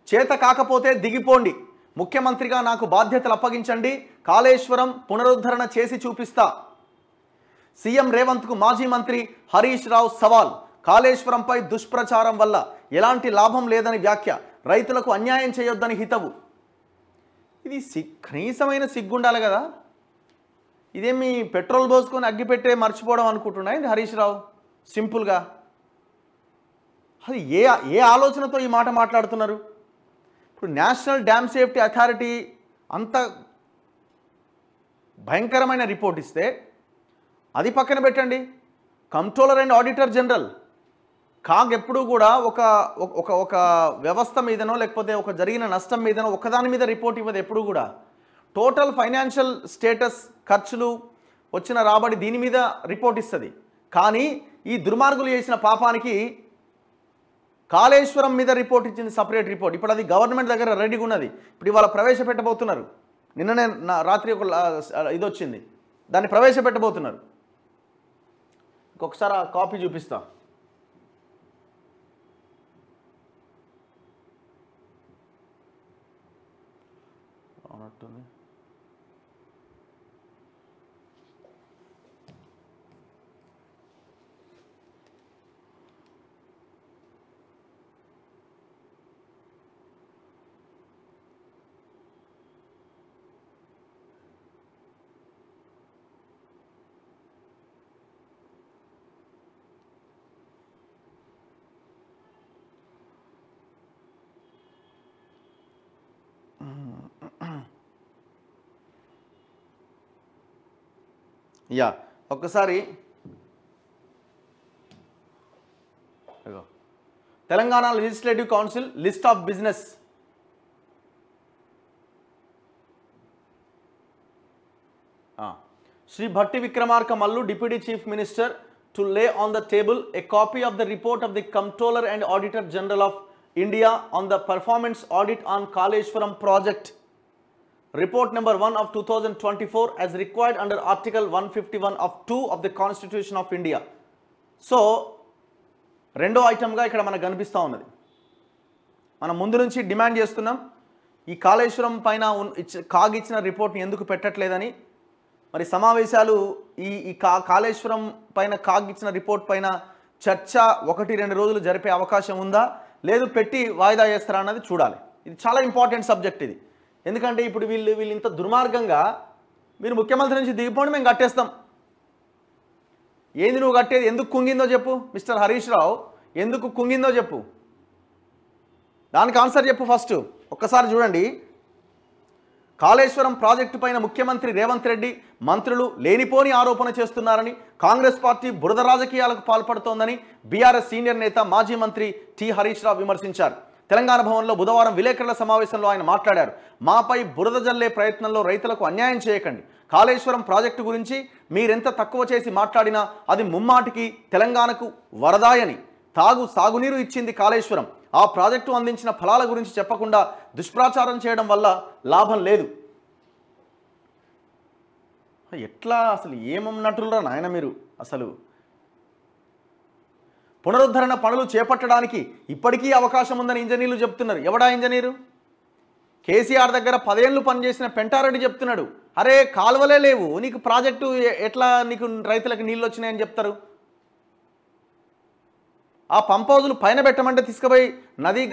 చేత కాకపోతే దిగిపోండి, ముఖ్యమంత్రిగా నాకు బాధ్యతలు అప్పగించండి, కాళేశ్వరం పునరుద్ధరణ చేసి చూపిస్తా. సీఎం రేవంత్కు మాజీ మంత్రి హరీష్ రావు సవాల్. కాళేశ్వరంపై దుష్ప్రచారం వల్ల ఎలాంటి లాభం లేదని వ్యాఖ్య. రైతులకు అన్యాయం చేయొద్దని హితవు. ఇది కనీసమైన సిగ్గుండాలి కదా. ఇదేమి పెట్రోల్ పోసుకొని అగ్గిపెట్టే మర్చిపోవడం అనుకుంటున్నా ఇది హరీష్ రావు సింపుల్గా. అది ఏ ఆలోచనతో ఈ మాట మాట్లాడుతున్నారు? ఇప్పుడు నేషనల్ డ్యామ్ సేఫ్టీ అథారిటీ అంత భయంకరమైన రిపోర్ట్ ఇస్తే అది పక్కన పెట్టండి. Controller and auditor general CAG ఎప్పుడూ కూడా ఒక వ్యవస్థ మీదనో లేకపోతే ఒక జరిగిన నష్టం మీదనో ఒకదాని మీద రిపోర్ట్ ఇవ్వదు. ఎప్పుడు కూడా టోటల్ ఫైనాన్షియల్ స్టేటస్, ఖర్చులు, వచ్చిన రాబడి దీని మీద రిపోర్ట్ ఇస్తుంది. కానీ ఈ దుర్మార్గులు చేసిన పాపానికి కాళేశ్వరం మీద రిపోర్ట్ ఇచ్చింది, సపరేట్ రిపోర్ట్. ఇప్పుడు అది గవర్నమెంట్ దగ్గర రెడీగా ఉన్నది. ఇప్పుడు ఇవాళ ప్రవేశపెట్టబోతున్నారు. నిన్ననే రాత్రి ఒక ఇది వచ్చింది, దాన్ని ప్రవేశపెట్టబోతున్నారు. ఇంకొకసారి ఆ కాపీ చూపిస్తా. అవునట్టుంది. యా ఒక్కసారి Telangana legislative council list of business. Shri Bhatti Vikramarka Mallu, deputy chief minister, to lay on the table a copy of the report of the comptroller and auditor general of India on the performance audit on Kaleshwaram project, report number 1 of 2024 as required under article 151 of 2 of the Constitution of India. So రెండో ఐటమ్గా ఇక్కడ మనకు కనిపిస్తూ ఉన్నది. మనం ముందు నుంచి demand చేస్తున్నాం ఈ కాళేశ్వరం పైన కాగ్ ఇచ్చిన రిపోర్ట్ని ఎందుకు పెట్టట్లేదని. మరి సమావేశాలు ఈ కాళేశ్వరం పైన కాగ్ ఇచ్చిన రిపోర్ట్ పైన చర్చ 1-2 రోజులు జరిపే అవకాశం ఉందా, లేదు పెట్టి వాయిదా చేస్తారా అన్నది చూడాలి. ఇది చాలా ఇంపార్టెంట్ సబ్జెక్ట్ ఇది. ఎందుకంటే ఇప్పుడు వీళ్ళు ఇంత దుర్మార్గంగా మీరు ముఖ్యమంత్రి నుంచి దిగిపోండి, మేము కట్టేస్తాం. ఏంది నువ్వు కట్టేది? ఎందుకు కుంగిందో చెప్పు మిస్టర్ హరీష్ రావు, ఎందుకు కుంగిందో చెప్పు, దానికి ఆన్సర్ చెప్పు ఫస్ట్. ఒక్కసారి చూడండి. కాళేశ్వరం ప్రాజెక్టు పైన ముఖ్యమంత్రి రేవంత్ రెడ్డి, మంత్రులు లేనిపోని ఆరోపణ చేస్తున్నారని, కాంగ్రెస్ పార్టీ బురద రాజకీయాలకు పాల్పడుతోందని బీఆర్ఎస్ సీనియర్ నేత మాజీ మంత్రి టి హరీష్ రావు విమర్శించారు. తెలంగాణ భవన్లో బుధవారం విలేకరుల సమావేశంలో ఆయన మాట్లాడారు. మాపై బురద జల్లే ప్రయత్నంలో రైతులకు అన్యాయం చేయకండి. కాళేశ్వరం ప్రాజెక్టు గురించి మీరెంత తక్కువ చేసి మాట్లాడినా అది ముమ్మాటికి తెలంగాణకు వరదాయని, సాగునీరు ఇచ్చింది కాళేశ్వరం. ఆ ప్రాజెక్టు అందించిన ఫలాల గురించి చెప్పకుండా దుష్ప్రచారం చేయడం వల్ల లాభం లేదు. ఎట్లా అసలు ఏమన్నట్టురా నాయన మీరు? అసలు పునరుద్ధరణ పనులు చేపట్టడానికి ఇప్పటికీ అవకాశం ఉందని ఇంజనీర్లు చెప్తున్నారు. ఎవడా ఇంజనీరు? కేసీఆర్ దగ్గర 10 ఏళ్ళు పనిచేసిన పెంటారెడ్డి చెప్తున్నాడు. అరే కాలువలే లేవు, నీకు ప్రాజెక్టు ఎట్లా నీకు రైతులకు నీళ్ళు వచ్చినాయని చెప్తారు? ఆ పంప్ హౌజులు పైన పెట్టమంటే తీసుకుపోయి నది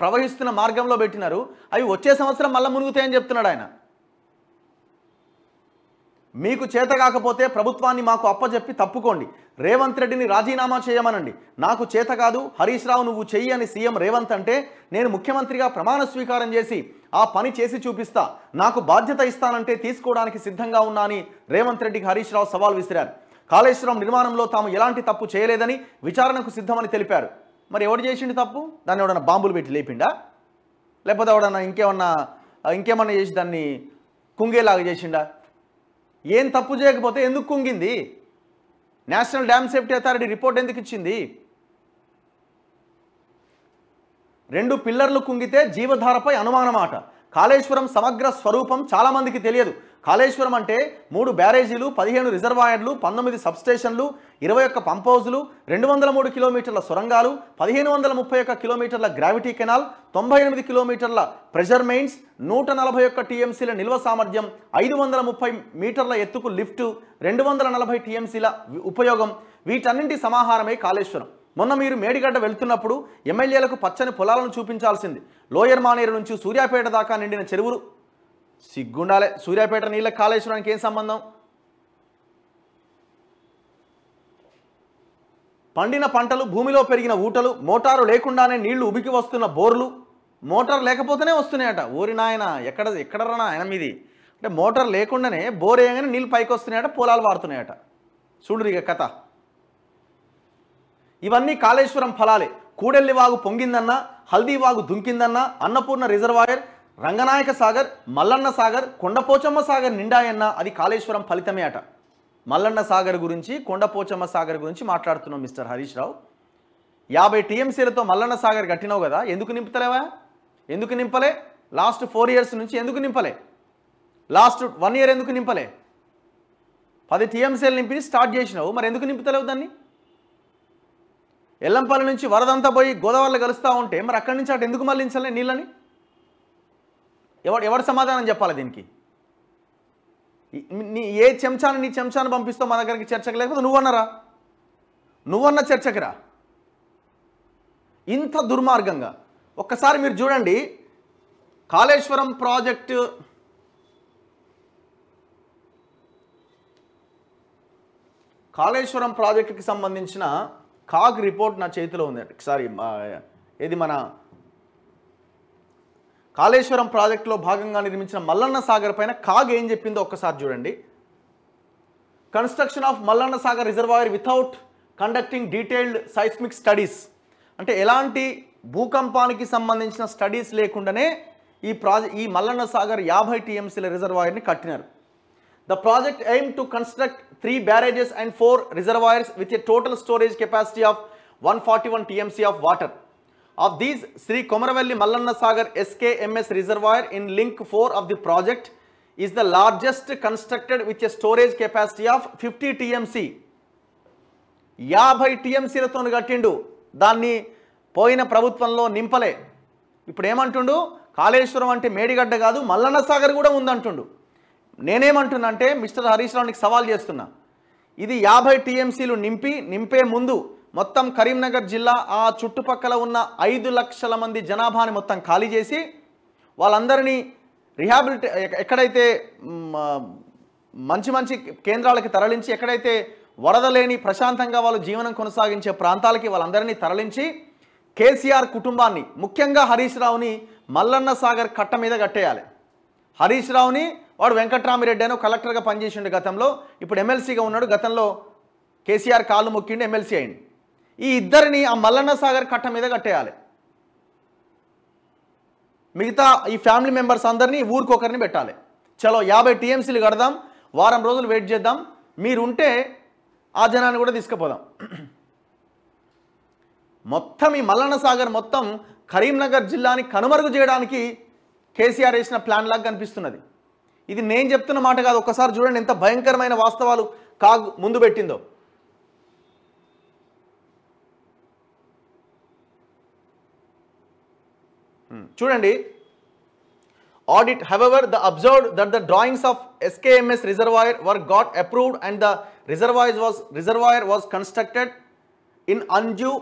ప్రవహిస్తున్న మార్గంలో పెట్టినారు. అవి వచ్చే సంవత్సరం మళ్ళీ మునుగుతాయని చెప్తున్నాడు ఆయన. మీకు చేత కాకపోతే ప్రభుత్వాన్ని మాకు అప్పచెప్పి తప్పుకోండి. రేవంత్ రెడ్డిని రాజీనామా చేయమనండి. నాకు చేత కాదు హరీష్ రావు నువ్వు చెయ్యి అని సీఎం రేవంత్ అంటే నేను ముఖ్యమంత్రిగా ప్రమాణ స్వీకారం చేసి ఆ పని చేసి చూపిస్తా. నాకు బాధ్యత ఇస్తానంటే తీసుకోవడానికి సిద్ధంగా ఉన్నా అని రేవంత్ రెడ్డికి హరీష్ రావు సవాల్ విసిరారు. కాళేశ్వరం నిర్మాణంలో తాము ఎలాంటి తప్పు చేయలేదని, విచారణకు సిద్ధమని తెలిపారు. మరి ఎవడు చేసిండు తప్పు? దాన్ని ఎవడన్నా బాంబులు పెట్టి లేపిండా, లేకపోతే ఎవడన్నా ఇంకేమన్నా చేసి దాన్ని కుంగేలాగా చేసిండా? ఏం తప్పు చేయకపోతే ఎందుకు కుంగింది? National dam safety authority report ఎందుకు ఇచ్చింది? 2 పిల్లర్లు కుంగితే జీవధారపై అనుమానమాట. కాళేశ్వరం సమగ్ర స్వరూపం చాలామందికి తెలియదు. కాళేశ్వరం అంటే 3 బ్యారేజీలు, 15 రిజర్వాయర్లు, 19 సబ్స్టేషన్లు, 21 పంప్ హౌజులు, 203 కిలోమీటర్ల సొరంగాలు, 1531 కిలోమీటర్ల గ్రావిటీ కెనాల్, 98 కిలోమీటర్ల ప్రెషర్ మెయిన్స్, 141 టీఎంసీల నిల్వ సామర్థ్యం, 530 మీటర్ల ఎత్తుకు లిఫ్ట్, 240 టీఎంసీల ఉపయోగం, వీటన్నింటి సమాహారమే కాళేశ్వరం. మొన్న మీరు మేడిగడ్డ వెళ్తున్నప్పుడు ఎమ్మెల్యేలకు పచ్చని పొలాలను చూపించాల్సింది. లోయర్ మానేరు నుంచి సూర్యాపేట దాకా నిండిన చెరువులు. సిగ్గుండాలే, సూర్యాపేట నీళ్ళ కాళేశ్వరానికి ఏం సంబంధం? పండిన పంటలు, భూమిలో పెరిగిన ఊటలు, మోటారు లేకుండానే నీళ్లు ఉబికి వస్తున్న బోర్లు, మోటార్ లేకపోతేనే వస్తున్నాయట. ఓరి నాయన, ఎక్కడరా ఆయన మీది అంటే మోటార్ లేకుండానే బోర్ వేయగానే నీళ్ళు పైకి వస్తున్నాయట, పొలాలు వాడుతున్నాయట. చూడు ఇక కథ. ఇవన్నీ కాళేశ్వరం ఫలాలే. కూడెల్లి వాగు పొంగిందన్నా, హల్దీ వాగు దుంకిందన్నా, అన్నపూర్ణ రిజర్వాయర్, రంగనాయక సాగర్, మల్లన్న సాగర్, కొండపోచమ్మ సాగర్ నిండాయన్నా అది కాళేశ్వరం ఫలితమే అట. మల్లన్న సాగర్ గురించి, కొండపోచమ్మ సాగర్ గురించి మాట్లాడుతున్నాం మిస్టర్ హరీష్ రావు. 50 టీఎంసీలతో మల్లన్న సాగర్ కట్టినావు కదా, ఎందుకు నింపుతలేవా? ఎందుకు నింపలే? లాస్ట్ 4 ఇయర్స్ నుంచి ఎందుకు నింపలే? లాస్ట్ 1 ఇయర్ ఎందుకు నింపలే? 10 టీఎంసీలు నింపి స్టార్ట్ చేసినావు, మరి ఎందుకు నింపుతలేవు దాన్ని? ఎల్లంపల్లి నుంచి వరదంతా పోయి గోదావరిలో కలుస్తూ ఉంటే మరి అక్కడి నుంచి అటు ఎందుకు మళ్ళించాలి నీళ్ళని? ఎవడు సమాధానం చెప్పాలి దీనికి? నీ చెంచాను పంపిస్తావు మా దగ్గరికి చర్చకు, లేకపోతే నువ్వన్న చర్చకి రా. ఇంత దుర్మార్గంగా ఒక్కసారి మీరు చూడండి. కాళేశ్వరం ప్రాజెక్టుకి సంబంధించిన కాగ్ రిపోర్ట్ నా చేతిలో ఉంది. ఒకసారి ఏది మన కాళేశ్వరం ప్రాజెక్టులో భాగంగా నిర్మించిన మల్లన్న సాగర్ పైన కాగ్ ఏం చెప్పిందో ఒక్కసారి చూడండి. Construction of Mallanna Sagar reservoir without conducting detailed seismic studies, అంటే ఎలాంటి భూకంపానికి సంబంధించిన స్టడీస్ లేకుండానే ఈ మల్లన్న సాగర్ 50 టీఎంసీల రిజర్వాయర్ని కట్టినారు. The project aimed to construct 3 barrages and 4 reservoirs with a total storage capacity of 141 TMC of water. Of these, Sri Komarvelli Mallanna Sagar SKMS reservoir in link 4 of the project is the largest constructed with a storage capacity of 50 TMC. 50 TMCలతో కట్టిండు, దాన్ని పోయిన ప్రభుత్వంలో నింపలే. ఇప్పుడు ఏమంటుండు? కాళేశ్వరం అంటే మేడిగడ్డ కాదు, మల్లన్న సాగర్ కూడా ఉందంటుండు. నేనేమంటున్నా అంటే మిస్టర్ హరీష్ రావుకి సవాల్ చేస్తున్నా, ఇది 50 టీఎంసీలు నింపే ముందు మొత్తం కరీంనగర్ జిల్లా ఆ చుట్టుపక్కల ఉన్న 5 లక్షల మంది జనాభాని మొత్తం ఖాళీ చేసి వాళ్ళందరినీ ఎక్కడైతే మంచి కేంద్రాలకి తరలించి, ఎక్కడైతే వరద లేని ప్రశాంతంగా వాళ్ళు జీవనం కొనసాగించే ప్రాంతాలకి వాళ్ళందరినీ తరలించి కేసీఆర్ కుటుంబాన్ని, ముఖ్యంగా హరీష్ రావుని మల్లన్న సాగర్ కట్ట మీద కట్టేయాలి. హరీష్ రావుని వాడు వెంకట్రామిరెడ్డి అని కలెక్టర్గా పనిచేసిండు గతంలో, ఇప్పుడు ఎమ్మెల్సీగా ఉన్నాడు. గతంలో కేసీఆర్ కాళ్ళు మొక్కిండు, ఎమ్మెల్సీ అయింది. ఈ ఇద్దరిని ఆ మల్లన్న సాగర్ కట్ట మీద కట్టేయాలి. మిగతా ఈ ఫ్యామిలీ మెంబర్స్ అందరినీ ఊరికొకరిని పెట్టాలి. చలో 50 టీఎంసీలు కడదాం, వారం రోజులు వెయిట్ చేద్దాం, మీరుంటే ఆ జనాన్ని కూడా తీసుకుపోదాం. మొత్తం ఈ మల్లన్న సాగర్ మొత్తం కరీంనగర్ జిల్లాని కనుమరుగు చేయడానికి కేసీఆర్ వేసిన ప్లాన్ లాగా కనిపిస్తున్నది. ఇది నేను చెప్తున్న మాట కాదు, ఒక్కసారి చూడండి ఎంత భయంకరమైన వాస్తవాలు కాగ్ ముందు పెట్టిందో. చూడండి. Audit, however, the observed that the drawings of SKMS reservoir were got approved and the reservoir was constructed in undue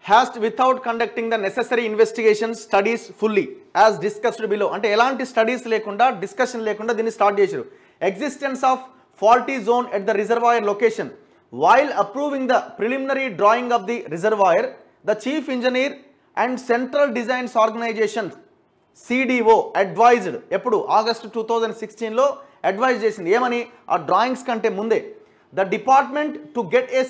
haste without conducting the necessary investigations studies fully as discussed below. అంటే ఎలాంటి studies లేకుండా, discussion లేకుండా దీన్ని start చేశారు. Existence of faulty zone at the reservoir location. While approving the preliminary drawing of the reservoir, the chief engineer and central designs organization CDO advised, ఎప్పుడు August 2016లో advise చేసింది ఏమని? ఆ డ్రాయింగ్స్ కంటే ముందే the department to get a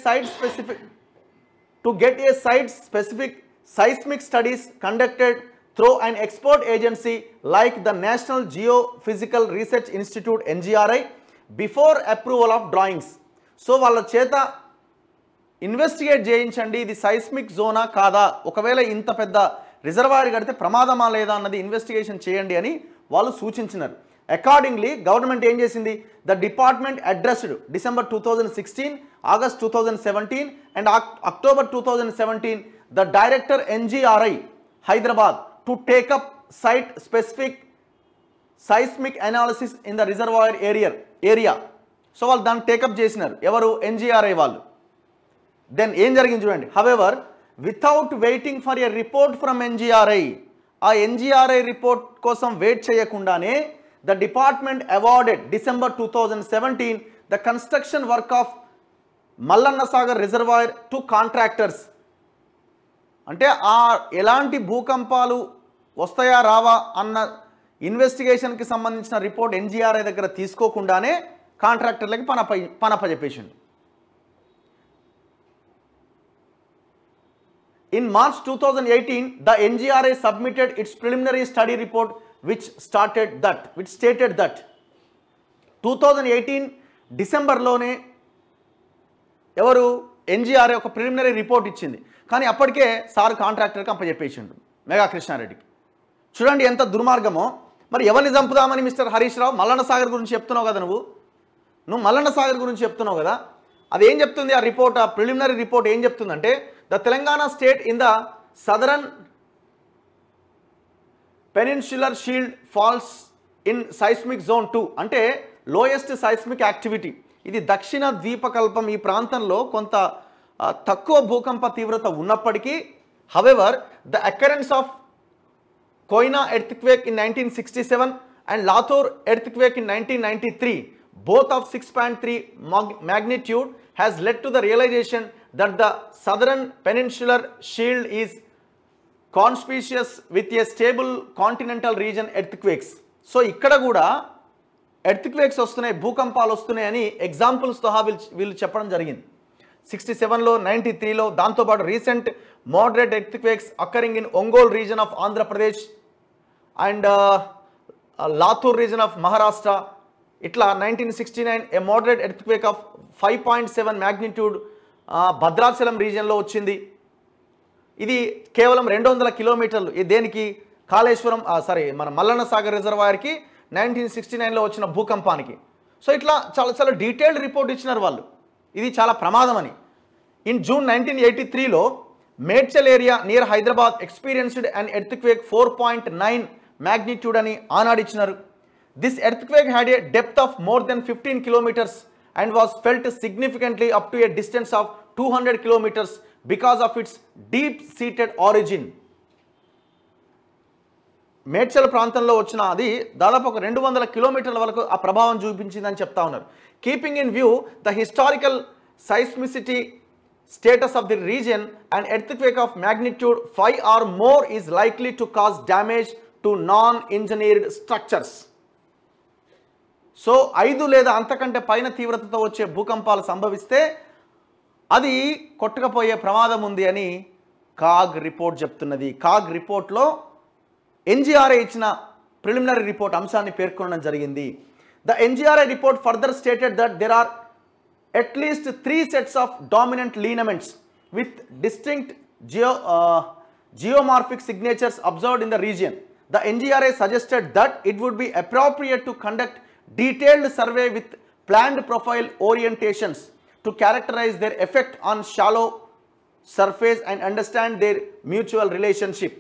site specific seismic studies conducted through an expert agency like the National Geophysical Research Institute NGRI before approval of drawings. So వాళ్ళ చేత investigate చేయించండి, ఇది సైస్మిక్ జోనా కాదా, ఒకవేళ ఇంత పెద్ద రిజర్వాయర్ కడితే ప్రమాదమా లేదా అన్నది ఇన్వెస్టిగేషన్ చేయండి అని వాళ్ళు సూచించినారు. అకార్డింగ్లీ గవర్నమెంట్ ఏం చేసింది, the department addressed December 2016, August 2017 and October 2017 the director NGRI Hyderabad to take up site specific seismic analysis in the reservoir area. So వాళ్ళు దాన్ని టేకప్ చేసినారు, ఎవరు, NGRI వాళ్ళు. దెన్ ఏం జరిగింది చూడండి. However without waiting for a report from NGRI, ఆ NGRI report కోసం వెయిట్ చేయకుండానే the department awarded December 2017 the construction work of Mallanna Sagar reservoir to contractors. అంటే ఆ ఎలాంటి భూకంపాలు వస్తాయా రావా అన్న ఇన్వెస్టిగేషన్కి సంబంధించిన రిపోర్ట్ NGRI దగ్గర తీసుకోకుండానే కాంట్రాక్టర్లకి పనపజెప్పేసిండు. In March 2018, the NGRI submitted its preliminary study report which stated that 2018 డిసెంబర్లోనే ఎవరు NGRI ఒక ప్రిలిమినరీ రిపోర్ట్ ఇచ్చింది. కానీ అప్పటికే సార్ కాంట్రాక్టర్కి అప్పచెప్పేసిండు మెగా కృష్ణారెడ్డికి. చూడండి ఎంత దుర్మార్గమో. మరి ఎవరిని చంపుదామని మిస్టర్ హరీష్ రావు మల్లన్న సాగర్ గురించి చెప్తున్నావు కదా, నువ్వు మల్లన్న సాగర్ గురించి చెప్తున్నావు కదా, అది ఏం చెప్తుంది ఆ రిపోర్ట్, ఆ ప్రిలిమినరీ రిపోర్ట్ ఏం చెప్తుందంటే the Telangana state in the southern peninsular shield falls in seismic zone 2, అంటే లోయెస్ట్ సైస్మిక్ యాక్టివిటీ. ఇది దక్షిణ ద్వీపకల్పం, ఈ ప్రాంతంలో కొంత తక్కువ భూకంప తీవ్రత ఉన్నప్పటికీ however the occurrence of Koyna earthquake in 1967 and Latur earthquake in 1993 both of 6.3 magnitude has led to the realization that the southern peninsular shield is conspicuous with a stable continental region earthquakes. So ikkada kuda earthquakes వస్తున్నాయి, భూకంపాలు వస్తున్నాయి అని examples తో వీళ్ళు చెప్పడం జరిగింది. 67లో 93లో, దాంతోపాటు recent moderate earthquakes occurring in Ongole region of Andhra Pradesh and Latur region of Maharashtra. ఇట్లా 1969 a moderate earthquake of 5.7 magnitude Bhadrachalam రీజియన్లో వచ్చింది. ఇది కేవలం 200 కిలోమీటర్లు. దేనికి, కాళేశ్వరం మన మల్లన్న సాగర్ రిజర్వాయర్కి 1969లో వచ్చిన భూకంపానికి. సో ఇట్లా చాలా డీటెయిల్డ్ రిపోర్ట్ ఇచ్చినారు వాళ్ళు, ఇది చాలా ప్రమాదం అని. ఇన్ జూన్ 1983లో Medchal area near Hyderabad experienced and earthquake 4.9 magnitude అని ఆనాడిచ్చినారు. This earthquake had a depth of more than 15 kilometers and was felt significantly up to a distance of 200 kilometers because of its deep-seated origin. Medchal ప్రాంతంలో వచ్చిన అది దాదాపు ఒక 200 కిలోమీటర్ల వరకు ఆ ప్రభావం చూపించిందని చెప్తా ఉన్నారు. Keeping in view the historical seismicity status of the region, an earthquake of magnitude 5 or more is likely to cause damage to non-engineered structures. So 5 లేదా అంతకంటే పైన తీవ్రతతో వచ్చే భూకంపాలు సంభవిస్తే అది కొట్టుకుపోయే ప్రమాదం ఉంది అని కాగ్ రిపోర్ట్ చెప్తున్నది. కాగ్ రిపోర్ట్లో NGRI ఇచ్చిన ప్రిలిమినరీ రిపోర్ట్ అంశాన్ని పేర్కొనడం జరిగింది. The NGRI report further stated that there are at least 3 sets of dominant lineaments with distinct geomorphic signatures observed in the region. The NGRI suggested that it would be appropriate to conduct detailed survey with planned profile orientations to characterize their effect on shallow surface and understand their mutual relationship.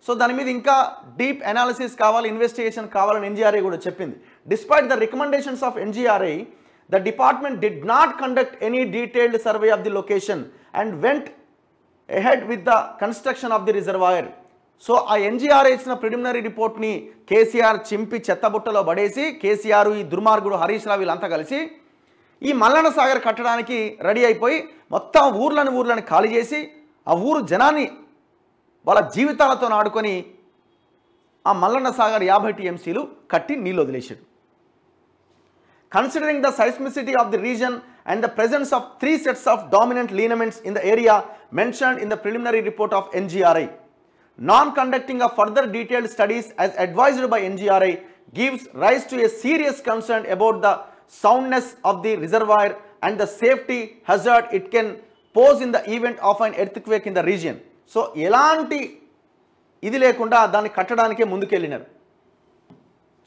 So దాని మీద ఇంకా deep analysis కావాలి, investigation కావాలని NGRI కూడా చెప్పింది. Despite the recommendations of NGRI, the department did not conduct any detailed survey of the location and went ahead with the construction of the reservoir. So ఆ NGRI ఇచ్చిన preliminary రిపోర్ట్ని కేసీఆర్ చింపి చెత్తబుట్టలో పడేసి, కేసీఆర్ ఈ దుర్మార్గుడు హరీష్ రావు వీళ్ళంతా కలిసి ఈ మల్లన్న సాగర్ కట్టడానికి రెడీ అయిపోయి మొత్తం ఊర్లను ఖాళీ చేసి ఆ ఊరు జనాన్ని వాళ్ళ జీవితాలతో ఆడుకొని ఆ మల్లన్న సాగర్ 50 TMCలు కట్టి నీళ్ళు వదిలేసాడు. Considering the seismicity of the region and the presence of 3 sets of dominant lineaments in the area mentioned in the preliminary report of NGRI, non-conducting of further detailed studies as advised by NGRI gives rise to a serious concern about the soundness of the reservoir and the safety hazard it can pose in the event of an earthquake in the region. So elanti ఇది లేకుండా దాన్ని కట్టడానికే ముందుకెళ్ళినారు.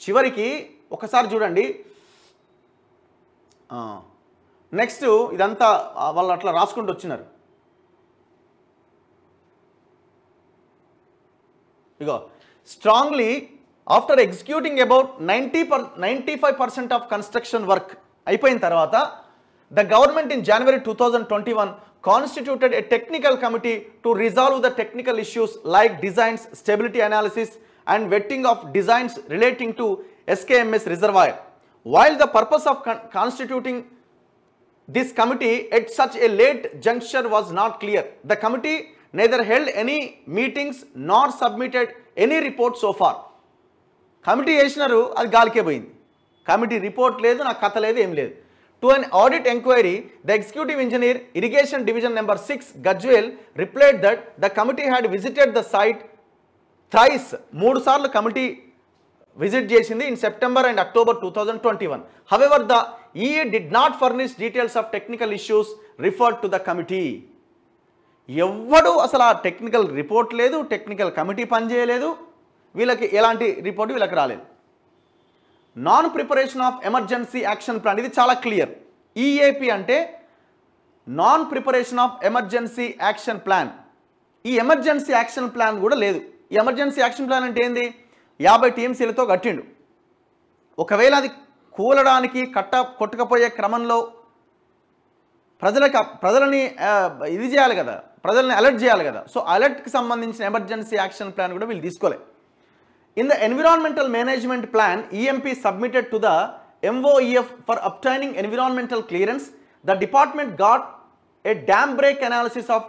చివరికి ఒకసారి చూడండి. Next ఇదంతా వాళ్ళు అట్లా రాసుకుంటూ వచ్చినారు. ఇగో strongly after executing about 95% of construction work అయిపోయిన తర్వాత the government in January 2021 constituted a technical committee to resolve the technical issues like designs, stability analysis and vetting of designs relating to SKMS reservoir. While the purpose of constituting this committee at such a late juncture was not clear, the committee neither held any meetings nor submitted any report so far. Committee చేసినారు, అది గాలికే పోయింది. Committee report లేదు, నాకు కథ లేదు, ఏం లేదు. To an audit inquiry, the executive engineer, irrigation division number 6, Gajwel, replied that the committee had visited the site thrice. 3 సార్లు కమిటీ విజిట్ చేసింది in September and October 2021. However, the EA did not furnish details of technical issues referred to the committee. ఎవ్వడు అసలు ఆ technical report లేదు, technical committee పనిచేయలేదు, వీళ్ళకి ఎలాంటి report వీళ్ళకి రాలేదు. Non preparation of emergency action plan, ఇది చాలా క్లియర్. ఈఏపీ అంటే non preparation of emergency action plan. ఈ ఎమర్జెన్సీ యాక్షన్ ప్లాన్ కూడా లేదు. ఈ ఎమర్జెన్సీ యాక్షన్ ప్లాన్ అంటే ఏంది? 50 టీఎంసీలతో కట్టిండు. ఒకవేళ అది కూలడానికి కొట్టకపోయే క్రమంలో ప్రజలని ఇది చేయాలి కదా, ప్రజల్ని అలర్ట్ చేయాలి కదా. సో అలర్ట్కి సంబంధించిన ఎమర్జెన్సీ యాక్షన్ ప్లాన్ కూడా వీళ్ళు తీసుకోలేదు. In the environmental management plan, EMP submitted to the MOEF for obtaining environmental clearance, the department got a dam break analysis of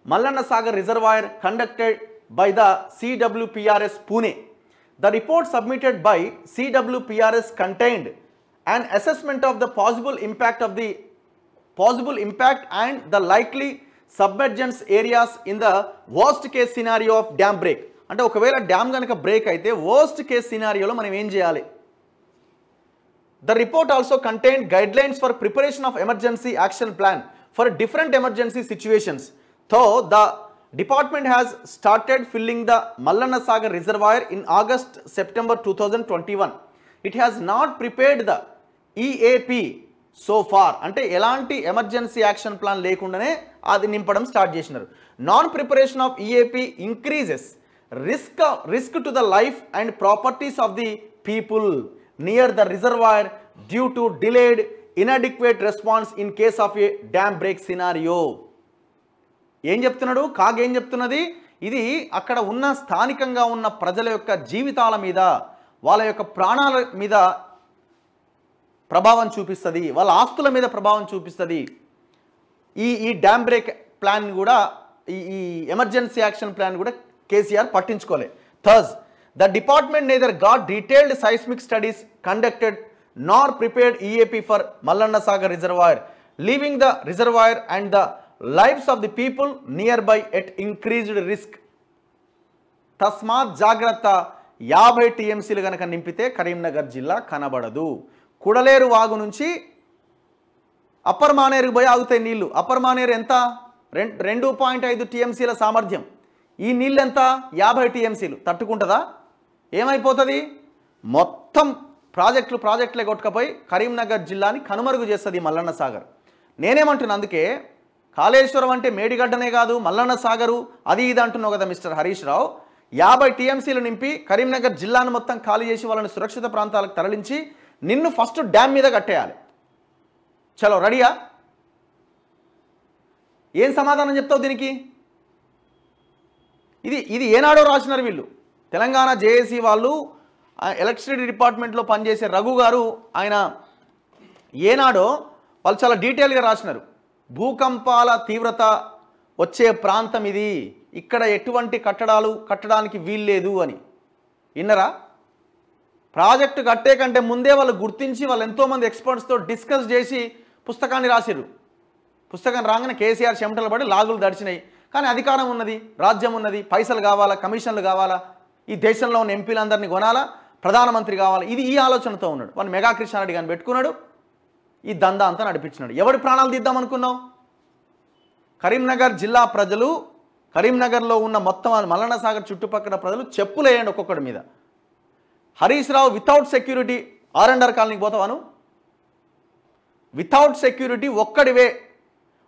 Mallanna Sagar Reservoir conducted by the CWPRS Pune. The report submitted by CWPRS contained an assessment of the possible impact and the likely submergence areas in the worst case scenario of dam break. అంటే ఒకవేళ dam కనుక break అయితే worst case సినారియోలో మనం ఏం చేయాలి? The report also contained guidelines for preparation of emergency action plan for different emergency situations. Though the department has started filling the Mallanna Sagar reservoir in August September 2021. It has not prepared the EAP so far. అంటే ఎలాంటి emergency action plan లేకుండానే అది నింపడం start చేసినారు. Non preparation of EAP increases risk to the life and properties of the people near the reservoir due to delayed inadequate response in case of a dam break scenario. ఏం చెప్తున్నాడు? CAG ఏం చెప్తున్నది? ఇది అక్కడ ఉన్న స్థానికంగా ఉన్న ప్రజల యొక్క జీవితాల మీద, వాళ్ళ యొక్క ప్రాణాల మీద ప్రభావం చూపిస్తుంది, వాళ్ళ ఆస్తుల మీద ప్రభావం చూపిస్తుంది. ఈ డ్యామ్ బ్రేక్ ప్లాన్ కూడా, ఈ ఎమర్జెన్సీ యాక్షన్ ప్లాన్ కూడా కేసీఆర్ పట్టించుకోలే. Thus, the department neither got detailed seismic studies conducted nor prepared EAP for Mallanna Sagar Reservoir, leaving the reservoir and the lives of the people nearby at increased risk. తస్మాత్ జాగ్రత్త, 50 టీఎంసీలు కనుక నింపితే కరీంనగర్ జిల్లా కనబడదు. కుడలేరు వాగు నుంచి అప్పర్ మానేరుకు పోయి ఆగుతాయి నీళ్లు. అప్పర్ మానేరు ఎంత? 2.5 టీఎంసీల సామర్థ్యం. ఈ నీళ్ళు ఎంత? 50 టీఎంసీలు. తట్టుకుంటుందా? ఏమైపోతుంది? మొత్తం ప్రాజెక్టులే కొట్టుకపోయి కరీంనగర్ జిల్లాని కనుమరుగు చేస్తుంది మల్లన్న సాగర్. నేనేమంటున్నా, అందుకే కాళేశ్వరం అంటే మేడిగడ్డనే కాదు, మల్లన్న సాగరు అది ఇది అంటున్నావు కదా మిస్టర్ హరీష్ రావు. 50 టీఎంసీలు నింపి కరీంనగర్ జిల్లాను మొత్తం ఖాళీ చేసి వాళ్ళని సురక్షిత ప్రాంతాలకు తరలించి నిన్ను ఫస్ట్ డ్యామ్ మీద కట్టేయాలి. చలో రెడీయా? ఏం సమాధానం చెప్తావు దీనికి? ఇది ఏనాడో రాసినారు వీళ్ళు. తెలంగాణ జేఏసీ వాళ్ళు, ఎలక్ట్రిసిటీ డిపార్ట్మెంట్లో పనిచేసే రఘు గారు, ఆయన ఏనాడో వాళ్ళు చాలా డీటెయిల్గా రాసినారు. భూకంపాల తీవ్రత వచ్చే ప్రాంతం ఇది, ఇక్కడ ఎటువంటి కట్టడాలు కట్టడానికి వీల్లేదు అని. విన్నరా? ప్రాజెక్టు కట్టే కంటే ముందే వాళ్ళు గుర్తించి వాళ్ళు ఎంతోమంది ఎక్స్పర్ట్స్తో డిస్కస్ చేసి పుస్తకాన్ని రాసిరు. పుస్తకం రాగానే కేసీఆర్ చెమటలు పడి లాగులు దడిచినాయి. కానీ అధికారం ఉన్నది, రాజ్యం ఉన్నది, పైసలు కావాలా, కమిషన్లు కావాలా, ఈ దేశంలో ఉన్న ఎంపీలందరినీ కొనాలా, ప్రధానమంత్రి కావాలా, ఈ ఆలోచనతో ఉన్నాడు. వాడు మెగా కృష్ణారెడ్డి గారిని పెట్టుకున్నాడు, ఈ దందా అంతా నడిపించినాడు. ఎవడి ప్రాణాలు తీద్దాం అనుకున్నావు? కరీంనగర్ జిల్లా ప్రజలు, కరీంనగర్లో ఉన్న మొత్తం మల్లన్న సాగర్ చుట్టుపక్కల ప్రజలు చెప్పులు వేయండి ఒక్కొక్కడి మీద. Harish Rao without security R&R కాలనీకి పోతావాను? వితౌట్ సెక్యూరిటీ ఒక్కడివే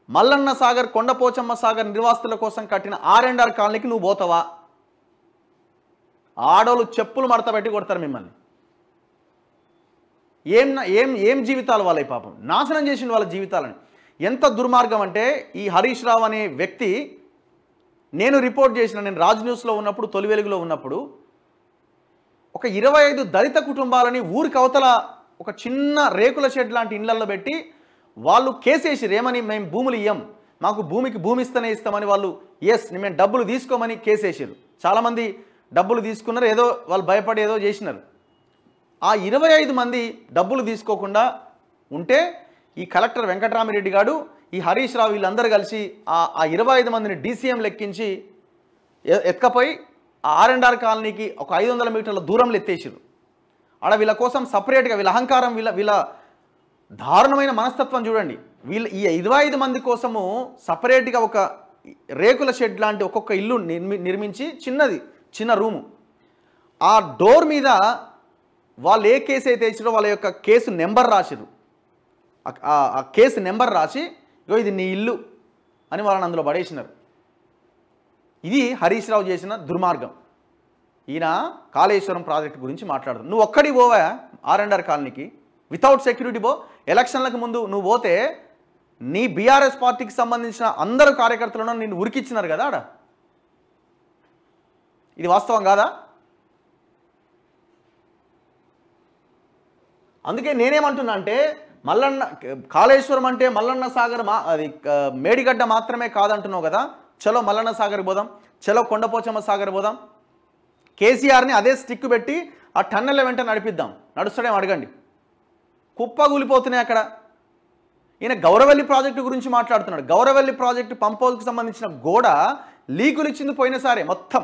మల్లన్న సాగర్ కొండపోచమ్మ సాగర్ నిర్వాసితుల కోసం కట్టిన R&R కాలనీకి నువ్వు పోతావా? ఆడోళ్ళు చెప్పులు మడత పెట్టి కొడతారు మిమ్మల్ని. ఏం జీవితాలు వాళ్ళవి పాపం, నాశనం చేసిన వాళ్ళ జీవితాలని. ఎంత దుర్మార్గం అంటే ఈ హరీష్ రావు అనే వ్యక్తి, నేను రిపోర్ట్ చేసిన, నేను రాజ్ న్యూస్లో ఉన్నప్పుడు, తొలి వెలుగులో ఉన్నప్పుడు, ఒక 25 దళిత కుటుంబాలని ఊరికి అవతల ఒక చిన్న రేకుల షెడ్ లాంటి ఇళ్లలో పెట్టి వాళ్ళు కేసేసిరు. ఏమని? మేము భూములు ఇయ్యం, మాకు భూమి ఇస్తేనే ఇస్తామని వాళ్ళు. మేము డబ్బులు తీసుకోమని కేసేసారు. చాలామంది డబ్బులు తీసుకున్నారు, ఏదో వాళ్ళు భయపడి ఏదో చేసినారు. ఆ 25 మంది డబ్బులు తీసుకోకుండా ఉంటే ఈ కలెక్టర్ వెంకటరామిరెడ్డి గారు, ఈ హరీష్ రావు వీళ్ళందరూ కలిసి ఆ 25 మందిని DCM లెక్కించి ఎత్తుకపోయి R&R కాలనీకి ఒక 500 మీటర్ల దూరంలో ఎత్తేసారు. ఆడ వీళ్ళ కోసం సపరేట్గా, వీళ్ళ అహంకారం, వీళ్ళ దారుణమైన మనస్తత్వం చూడండి. ఈ 25 మంది కోసము సపరేట్గా ఒక రేకుల షెడ్ లాంటి ఒక్కొక్క ఇల్లు నిర్మించి చిన్న రూము, ఆ డోర్ మీద వాళ్ళు ఏ కేసు అయితే ఇచ్చారో వాళ్ళ యొక్క కేసు నెంబర్ రాసిరు. ఆ కేసు నెంబర్ రాసి, ఇగో ఇది నీ ఇల్లు అని వాళ్ళని అందులో పడేసినారు. ఇది హరీష్ రావు చేసిన దుర్మార్గం. ఈయన కాళేశ్వరం ప్రాజెక్టు గురించి మాట్లాడుతుంది. నువ్వు ఒక్కడి పోవా R&R కాలనీకి, వితౌట్ సెక్యూరిటీ పో. ఎలక్షన్లకు ముందు నువ్వు పోతే నీ బీఆర్ఎస్ పార్టీకి సంబంధించిన అందరు కార్యకర్తలను నిన్ను ఉరికిచ్చినారు కదా ఆడ. ఇది వాస్తవం కాదా? అందుకే నేనేమంటున్నా అంటే, కాళేశ్వరం అంటే మల్లన్న సాగర్ అది మేడిగడ్డ మాత్రమే కాదంటున్నావు కదా. చలో మల్లన్న సాగర్ పోదాం, చలో కొండపోచమ్మ సాగర్ పోదాం. కేసీఆర్ని అదే స్టిక్ పెట్టి ఆ టన్నెల వెంట నడిపిద్దాం. నడుస్తాడేమో అడగండి. కుప్పగూలిపోతున్నాయి అక్కడ. ఈయన గౌరవెల్లి ప్రాజెక్టు గురించి మాట్లాడుతున్నాడు. గౌరవెల్లి ప్రాజెక్టు పంప్ హౌస్కి సంబంధించిన గోడ లీకులు ఇచ్చింది పోయినసారే మొత్తం.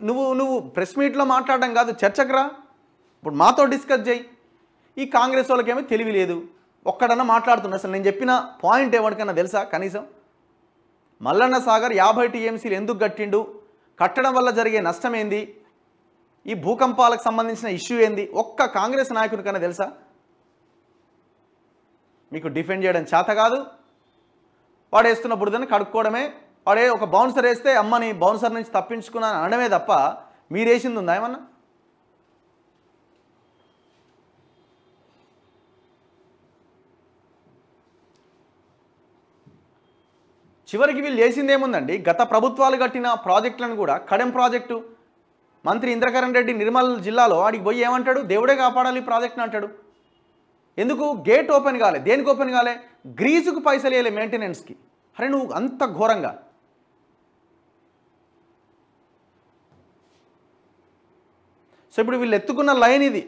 నువ్వు ప్రెస్ మీట్లో మాట్లాడడం కాదు, చర్చకు రా. ఇప్పుడు మాతో డిస్కస్ చేయి. ఈ కాంగ్రెస్ వాళ్ళకేమో తెలివి లేదు, ఒక్కడన్నా మాట్లాడుతున్నా. అసలు నేను చెప్పిన పాయింట్ ఎవరికన్నా తెలుసా కనీసం? మల్లన్న సాగర్ 50 TMCలు ఎందుకు కట్టిండు, కట్టడం వల్ల జరిగే నష్టం ఏంది, ఈ భూకంపాలకు సంబంధించిన ఇష్యూ ఏంది, ఒక్క కాంగ్రెస్ నాయకునికన్నా తెలుసా? మీకు డిఫెండ్ చేయడం చేత కాదు. వాడేస్తున్న బురదని కడుక్కోవడమే. వాడే ఒక బౌన్సర్ వేస్తే అమ్మని బౌన్సర్ నుంచి తప్పించుకున్నాను అనడమే తప్ప మీరేసింది ఉందా ఏమన్నా? చివరికి వీళ్ళు చేసింది ఏముందండి? గత ప్రభుత్వాలు కట్టిన ప్రాజెక్టులను కూడా, కడెం ప్రాజెక్టు మంత్రి ఇంద్రకరణ్ రెడ్డి నిర్మల్ జిల్లాలో ఆడికి పోయి ఏమంటాడు? దేవుడే కాపాడాలి ఈ ప్రాజెక్టుని అంటాడు. ఎందుకు? గేట్ ఓపెన్ కాలే. దేనికి ఓపెన్ కాలే? గ్రీజుకు పైసలు వేయలే మెయింటెనెన్స్కి. అరే నువ్వు అంత ఘోరంగా. సో ఇప్పుడు వీళ్ళు ఎత్తుకున్న లైన్ ఇది.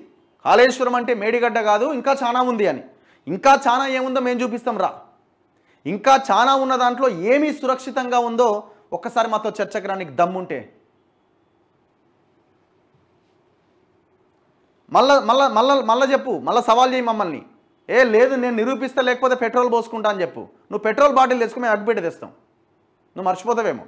కాళేశ్వరం అంటే మేడిగడ్డ కాదు, ఇంకా చాలా ఉంది అని. ఇంకా చాలా ఏముందో మేము చూపిస్తాం రా. ఇంకా చాలా ఉన్న దాంట్లో ఏమీ సురక్షితంగా ఉందో ఒక్కసారి మాతో చర్చకు రానికి దమ్ముంటే. మళ్ళా చెప్పు, మళ్ళీ సవాల్ చేయి మమ్మల్ని. లేదు నేను నిరూపిస్తా, లేకపోతే పెట్రోల్ పోసుకుంటా అని చెప్పు. నువ్వు పెట్రోల్ బాటిల్ తెచ్చుకుని మేము అగ్గిపెట్టి తెస్తాం, నువ్వు మర్చిపోతావేమో.